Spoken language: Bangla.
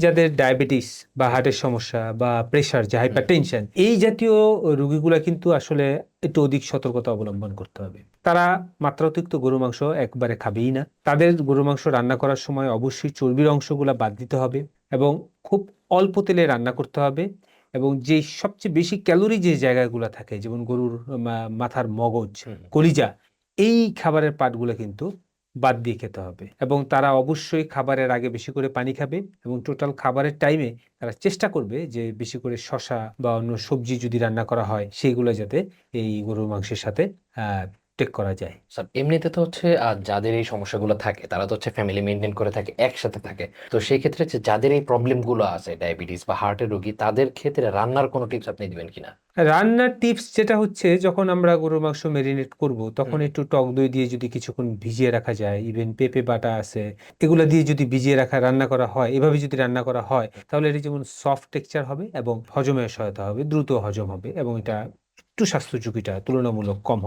যাদের ডায়াবেটিস বা হার্টের সমস্যা বা প্রেশার, যে হাইপারটেনশন, এই জাতীয় রোগীগুলা কিন্তু আসলে একটু অধিক সতর্কতা অবলম্বন করতে হবে। তারা মাত্রাতিরিক্ত গরু মাংস একবারে খাবেই না। তাদের গরু মাংস রান্না করার সময় অবশ্যই চর্বির অংশগুলা বাদ দিতে হবে এবং খুব অল্প তেলে রান্না করতে হবে। এবং যে সবচেয়ে বেশি ক্যালোরি যে জায়গাগুলো থাকে, যেমন গরুর মাথার মগজ, কলিজা, এই খাবারের পার্টগুলো কিন্তু বাদ দিয়ে খেতে হবে। এবং তারা অবশ্যই খাবারের আগে বেশি করে পানি খাবে এবং টোটাল খাবারের টাইমে তারা চেষ্টা করবে যে বেশি করে শসা বা অন্য সবজি যদি রান্না করা হয় সেগুলো যাতে এই গরুর মাংসের সাথে টেক করা যায়। স্যার এমনিতে তো হচ্ছে যাদের এই সমস্যাগুলো থাকে তারা তো হচ্ছে ফ্যামিলি মেনটেন করে থাকে, একসাথে থাকে। তো সেই ক্ষেত্রে হচ্ছে যাদের এই প্রবলেম গুলো আছে, ডায়াবেটিস বা হার্টের রোগী, তাদের ক্ষেত্রে রান্নার কোনো টিপস আপনি দিবেন কিনা? রান্নার টিপস যেটা হচ্ছে, যখন আমরা গরুর মাংস মেরিনেট করব তখন হুম। একটু টক দই দিয়ে যদি কিছুক্ষণ ভিজিয়ে রাখা যায়, ইভেন পেঁপে বাটা আছে, এগুলো দিয়ে যদি ভিজিয়ে রান্না করা হয়, এভাবে যদি রান্না করা হয়, তাহলে এটা যেমন সফট টেক্সচার হবে এবং হজমে সহায়তা হবে, দ্রুত হজম হবে এবং এটা একটু স্বাস্থ্য ঝুঁকিটা তুলনামূলক কম হবে।